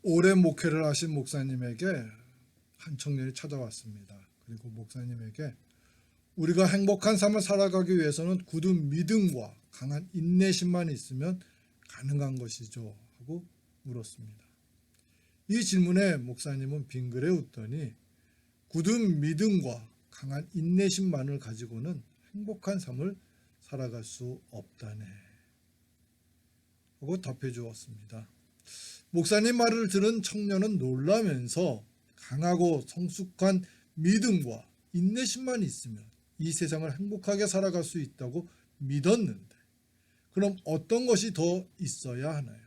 오래 목회를 하신 목사님에게 한 청년이 찾아왔습니다. 그리고 목사님에게 우리가 행복한 삶을 살아가기 위해서는 굳은 믿음과 강한 인내심만 있으면 가능한 것이죠 하고 물었습니다. 이 질문에 목사님은 빙그레 웃더니 굳은 믿음과 강한 인내심만을 가지고는 행복한 삶을 살아갈 수 없다네 하고 답해 주었습니다. 목사님 말을 들은 청년은 놀라면서 강하고 성숙한 믿음과 인내심만 있으면 이 세상을 행복하게 살아갈 수 있다고 믿었는데 그럼 어떤 것이 더 있어야 하나요?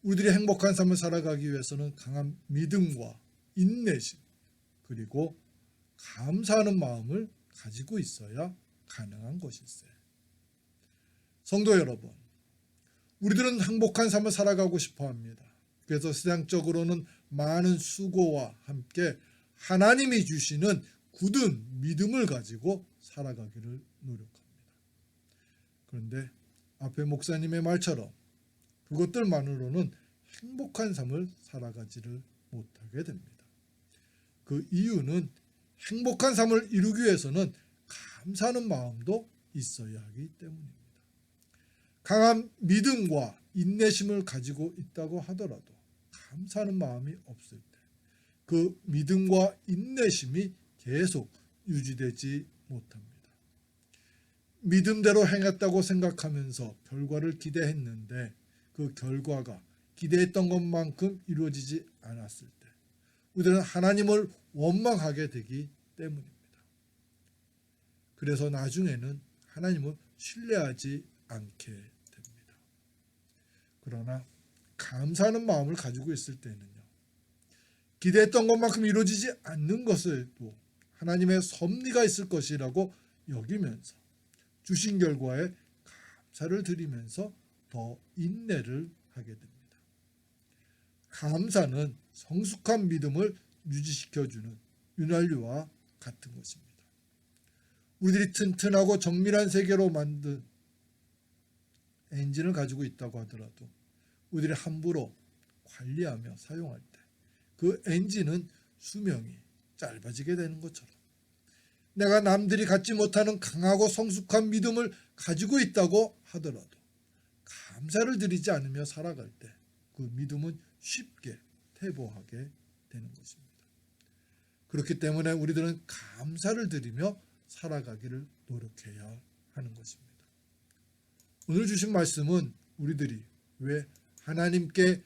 우리들이 행복한 삶을 살아가기 위해서는 강한 믿음과 인내심 그리고 감사하는 마음을 가지고 있어야 가능한 것일세. 성도 여러분, 우리들은 행복한 삶을 살아가고 싶어 합니다. 그래서 세상적으로는 많은 수고와 함께 하나님이 주시는 굳은 믿음을 가지고 살아가기를 노력합니다. 그런데 앞에 목사님의 말처럼 그것들만으로는 행복한 삶을 살아가지를 못하게 됩니다. 그 이유는 행복한 삶을 이루기 위해서는 감사하는 마음도 있어야 하기 때문입니다. 강한 믿음과 인내심을 가지고 있다고 하더라도 감사하는 마음이 없을 때 그 믿음과 인내심이 계속 유지되지 못합니다. 믿음대로 행했다고 생각하면서 결과를 기대했는데 그 결과가 기대했던 것만큼 이루어지지 않았을 때 우리는 하나님을 원망하게 되기 때문입니다. 그래서 나중에는 하나님을 신뢰하지 않게 됩니다. 그러나 감사하는 마음을 가지고 있을 때는요, 기대했던 것만큼 이루어지지 않는 것에도 하나님의 섭리가 있을 것이라고 여기면서 주신 결과에 감사를 드리면서 더 인내를 하게 됩니다. 감사는 성숙한 믿음을 유지시켜주는 윤활유와 같은 것입니다. 우리들이 튼튼하고 정밀한 세계로 만든 엔진을 가지고 있다고 하더라도 우리들이 함부로 관리하며 사용할 때 그 엔진은 수명이 짧아지게 되는 것처럼 내가 남들이 갖지 못하는 강하고 성숙한 믿음을 가지고 있다고 하더라도 감사를 드리지 않으며 살아갈 때 그 믿음은 쉽게 퇴보하게 되는 것입니다. 그렇기 때문에 우리들은 감사를 드리며 살아가기를 노력해야 하는 것입니다. 오늘 주신 말씀은 우리들이 왜 하나님께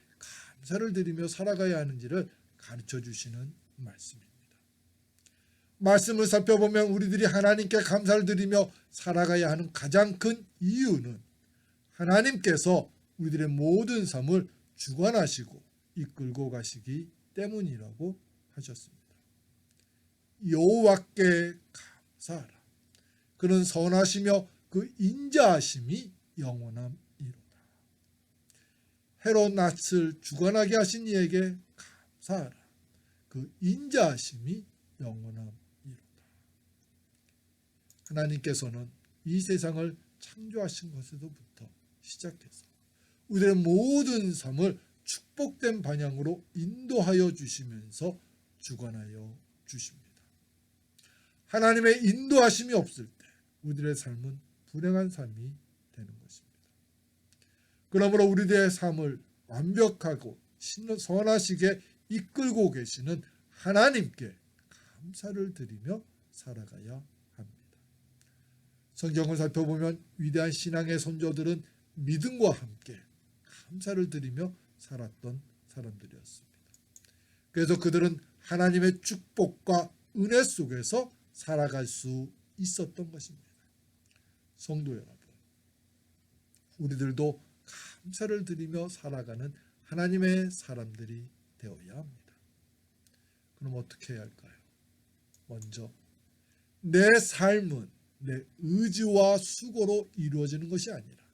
감사를 드리며 살아가야 하는지를 가르쳐 주시는 말씀입니다. 말씀을 살펴보면 우리들이 하나님께 감사를 드리며 살아가야 하는 가장 큰 이유는 하나님께서 우리들의 모든 삶을 주관하시고 이끌고 가시기 때문이라고 하셨습니다. 여호와께 감사하라. 그는 선하시며 그 인자하심이 영원함이로다. 해로 낯을 주관하게 하신 이에게 감사하라. 그 인자하심이 영원함이로다. 하나님께서는 이 세상을 창조하신 것에서부터 시작해서 우리의 모든 삶을 축복된 방향으로 인도하여 주시면서 주관하여 주십니다. 하나님의 인도하심이 없을 때 우리들의 삶은 불행한 삶이 되는 것입니다. 그러므로 우리들의 삶을 완벽하고 선하시게 이끌고 계시는 하나님께 감사를 드리며 살아가야 합니다. 성경을 살펴보면 위대한 신앙의 선조들은 믿음과 함께 감사를 드리며 살았던 사람들이었습니다. 그래서 그들은 하나님의 축복과 은혜 속에서 살아갈 수 있었던 것입니다. 성도 여러분, 우리들도 감사를 드리며 살아가는 하나님의 사람들이 되어야 합니다. 그럼 어떻게 해야 할까요? 먼저 내 삶은 내 의지와 수고로 이루어지는 것이 아니라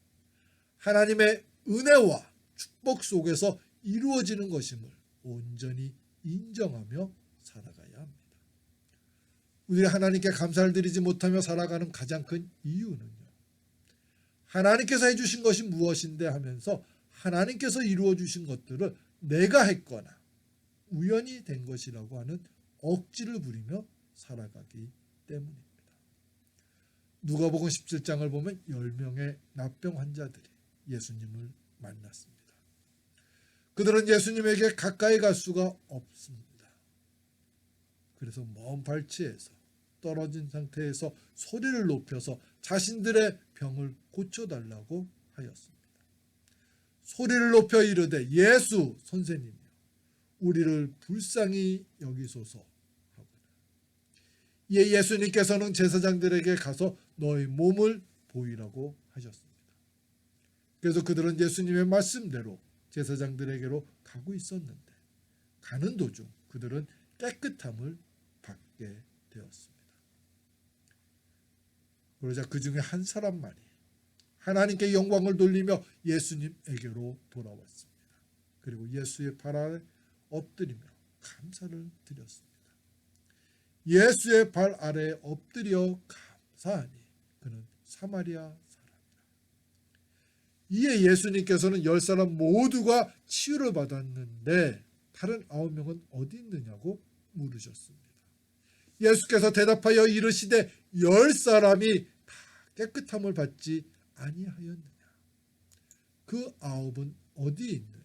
하나님의 은혜와 축복 속에서 이루어지는 것임을 온전히 인정하며 살아가야 합니다. 우리 하나님께 감사를 드리지 못하며 살아가는 가장 큰 이유는요, 하나님께서 해주신 것이 무엇인데 하면서 하나님께서 이루어 주신 것들을 내가 했거나 우연히 된 것이라고 하는 억지를 부리며 살아가기 때문입니다. 누가복음 17장을 보면 10명의 납병 환자들이 예수님을 만났습니다. 그들은 예수님에게 가까이 갈 수가 없습니다. 그래서 먼 발치에서 떨어진 상태에서 소리를 높여서 자신들의 병을 고쳐달라고 하였습니다. 소리를 높여 이르되 예수 선생님이여 우리를 불쌍히 여기소서 하거나. 이에 예수님께서는 제사장들에게 가서 너희 몸을 보이라고 하셨습니다. 그래서 그들은 예수님의 말씀대로 제사장들에게로 가고 있었는데 가는 도중 그들은 깨끗함을 받게 되었습니다. 그러자 그 중에 한 사람만이 하나님께 영광을 돌리며 예수님에게로 돌아왔습니다. 그리고 예수의 발 아래 엎드리며 감사를 드렸습니다. 예수의 발 아래에 엎드려 감사하니 그는 사마리아 사람이라. 이에 예수님께서는 10사람 모두가 치유를 받았는데 다른 9명은 어디 있느냐고 물으셨습니다. 예수께서 대답하여 이르시되 10사람이 다 깨끗함을 받지 아니하였느냐? 그 9은 어디 있느냐?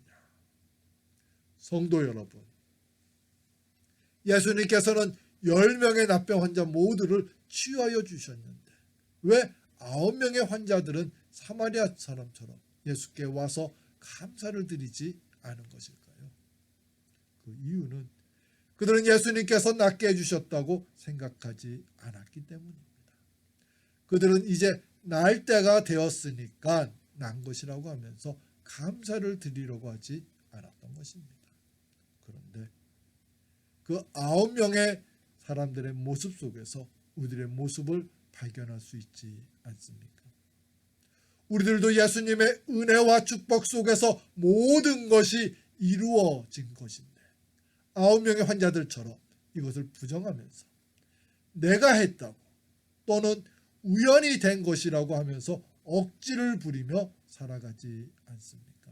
성도 여러분, 예수님께서는 10명의 납병 환자 모두를 치유하여 주셨는데 왜 9명의 환자들은 사마리아 사람처럼 예수께 와서 감사를 드리지 않은 것일까요? 그 이유는 그들은 예수님께서 낫게 해주셨다고 생각하지 않았기 때문입니다. 그들은 이제 날 때가 되었으니까 난 것이라고 하면서 감사를 드리려고 하지 않았던 것입니다. 그런데 그 9명의 사람들의 모습 속에서 우리들의 모습을 발견할 수 있지 않습니까? 우리들도 예수님의 은혜와 축복 속에서 모든 것이 이루어진 것인데 9명의 환자들처럼 이것을 부정하면서 내가 했다고 또는 우연히 된 것이라고 하면서 억지를 부리며 살아가지 않습니까?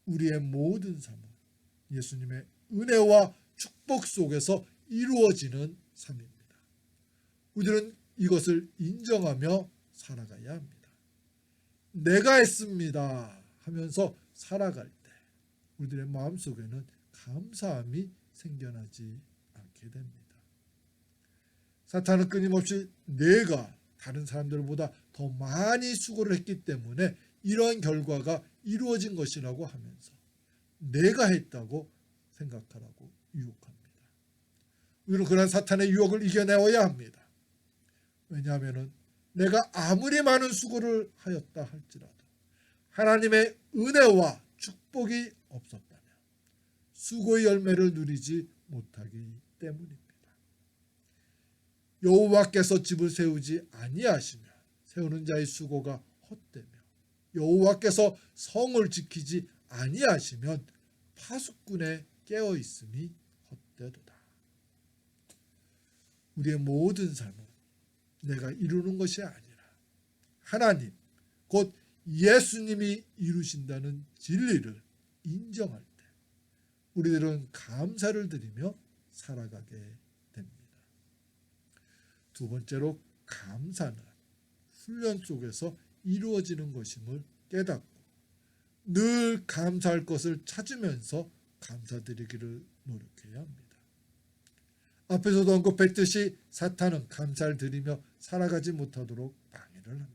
우리의 모든 삶은 예수님의 은혜와 축복 속에서 이루어지는 삶입니다. 우리는 이것을 인정하며 살아가야 합니다. 내가 했습니다 하면서 살아갈 때 우리들의 마음속에는 감사함이 생겨나지 않게 됩니다. 사탄은 끊임없이 내가 다른 사람들보다 더 많이 수고를 했기 때문에 이러한 결과가 이루어진 것이라고 하면서 내가 했다고 생각하라고 유혹합니다. 우리는 그런 사탄의 유혹을 이겨내어야 합니다. 왜냐하면 내가 아무리 많은 수고를 하였다 할지라도 하나님의 은혜와 축복이 없었다면 수고의 열매를 누리지 못하기 때문입니다. 여호와께서 집을 세우지 아니하시면 세우는 자의 수고가 헛되며 여호와께서 성을 지키지 아니하시면 파수꾼의 깨어 있음이 헛되도다. 우리의 모든 삶은 내가 이루는 것이 아니라 하나님 곧 예수님이 이루신다는 진리를 인정할 때 우리들은 감사를 드리며 살아가게 됩니다. 두 번째로 감사는 훈련 속에서 이루어지는 것임을 깨닫고 늘 감사할 것을 찾으면서 감사드리기를 노력해야 합니다. 앞에서도 언급했듯이 사탄은 감사를 드리며 살아가지 못하도록 방해를 합니다.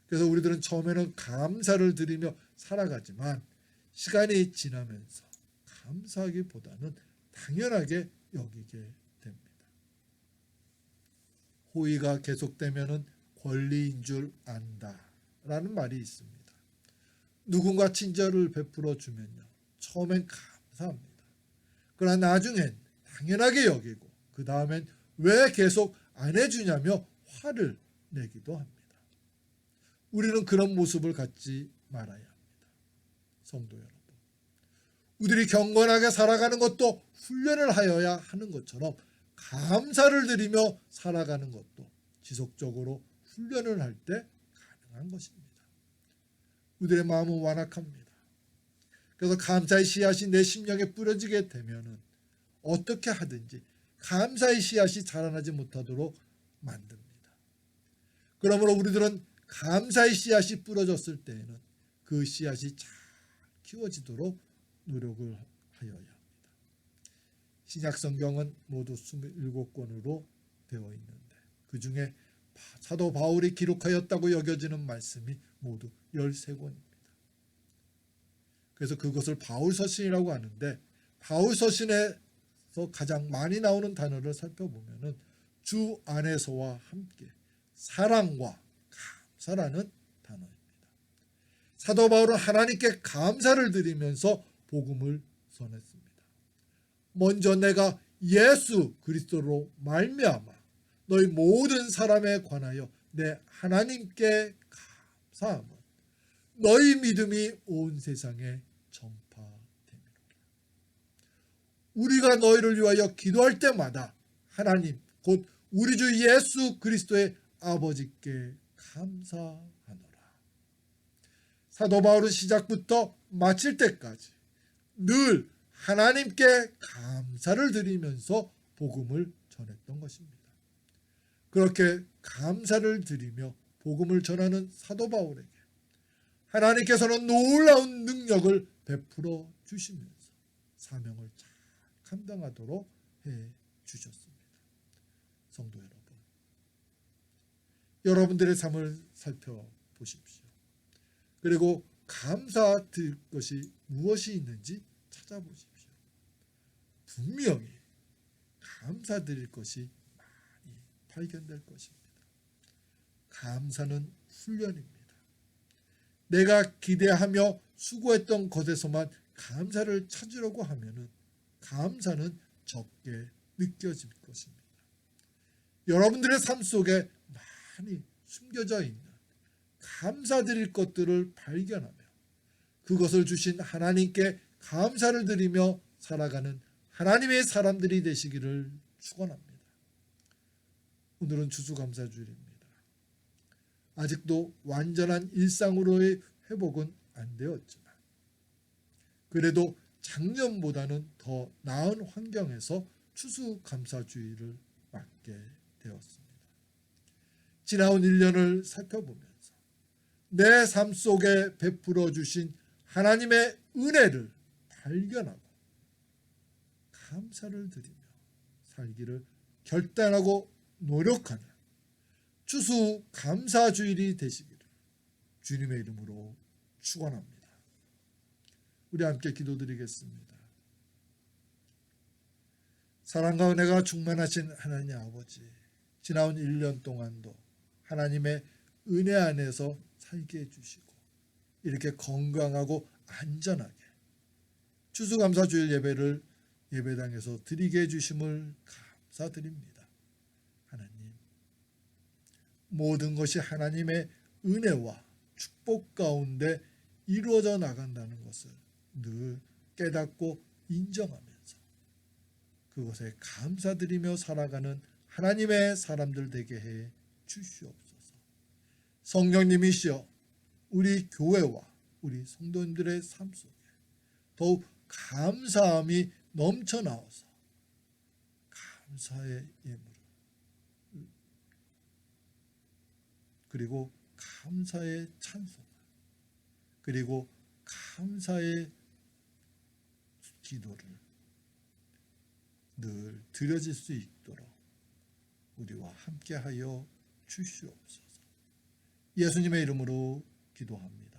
그래서 우리들은 처음에는 감사를 드리며 살아가지만 시간이 지나면서 감사하기보다는 당연하게 여기게 됩니다. 호의가 계속되면 권리인 줄 안다라는 말이 있습니다. 누군가 친절을 베풀어 주면요, 처음엔 감사합니다. 그러나 나중엔 당연하게 여기고 그 다음엔 왜 계속 안 해주냐며 화를 내기도 합니다. 우리는 그런 모습을 갖지 말아야 합니다. 성도 여러분, 우리들이 경건하게 살아가는 것도 훈련을 하여야 하는 것처럼 감사를 드리며 살아가는 것도 지속적으로 훈련을 할 때 가능한 것입니다. 우리들의 마음은 완악합니다. 그래서 감사의 씨앗이 내 심령에 뿌려지게 되면은 어떻게 하든지 감사의 씨앗이 자라나지 못하도록 만듭니다. 그러므로 우리들은 감사의 씨앗이 뿌려졌을 때에는 그 씨앗이 잘 키워지도록 노력을 하여야 합니다. 신약 성경은 모두 27권으로 되어 있는데 그 중에 사도 바울이 기록하였다고 여겨지는 말씀이 모두 13권입니다. 그래서 그것을 바울서신이라고 하는데 바울서신에서 가장 많이 나오는 단어를 살펴보면은 주 안에서와 함께 사랑과 감사라는 단어입니다. 사도 바울은 하나님께 감사를 드리면서 복음을 전했습니다. 먼저 내가 예수 그리스도로 말미암아 너희 모든 사람에 관하여 내 하나님께 감사함은 너희 믿음이 온 세상에 전파됨이로라. 우리가 너희를 위하여 기도할 때마다 하나님 곧 우리 주 예수 그리스도의 아버지께 감사하노라. 사도 바울은 시작부터 마칠 때까지 늘 하나님께 감사를 드리면서 복음을 전했던 것입니다. 그렇게 감사를 드리며 복음을 전하는 사도 바울에게 하나님께서는 놀라운 능력을 베풀어 주시면서 사명을 잘 감당하도록 해 주셨습니다. 성도 여러분, 여러분들의 삶을 살펴보십시오. 그리고 감사드릴 것이 무엇이 있는지 찾아보십시오. 분명히 감사드릴 것이 많이 발견될 것입니다. 감사는 훈련입니다. 내가 기대하며 수고했던 것에서만 감사를 찾으려고 하면은 감사는 적게 느껴질 것입니다. 여러분들의 삶 속에 많이 숨겨져 있는 감사드릴 것들을 발견하며 그것을 주신 하나님께 감사를 드리며 살아가는 하나님의 사람들이 되시기를 축원합니다. 오늘은 추수감사주일입니다. 아직도 완전한 일상으로의 회복은 안 되었지만 그래도 작년보다는 더 나은 환경에서 추수감사주일을 맞게 되었습니다. 지나온 1년을 살펴보면서 내 삶 속에 베풀어 주신 하나님의 은혜를 발견하고 감사를 드리며 살기를 결단하고 노력하는 추수감사주일이 되시기를 주님의 이름으로 축원합니다. 우리 함께 기도드리겠습니다. 사랑과 은혜가 충만하신 하나님 아버지, 지나온 1년 동안도 하나님의 은혜 안에서 살게 해주시고 이렇게 건강하고 안전하게 추수감사주일 예배를 예배당에서 드리게 해주심을 감사드립니다. 하나님, 모든 것이 하나님의 은혜와 축복 가운데 이루어져 나간다는 것을 늘 깨닫고 인정하면서 그것에 감사드리며 살아가는 하나님의 사람들 되게 해 주시옵소서. 성령님이시여 우리 교회와 우리 성도님들의 삶 속에 더욱 감사함이 넘쳐나와서 감사의 예물 그리고 감사의 찬송 그리고 감사의 기도를 늘 드려질 수 있도록 우리와 함께하여 주시옵소서. 예수님의 이름으로 기도합니다.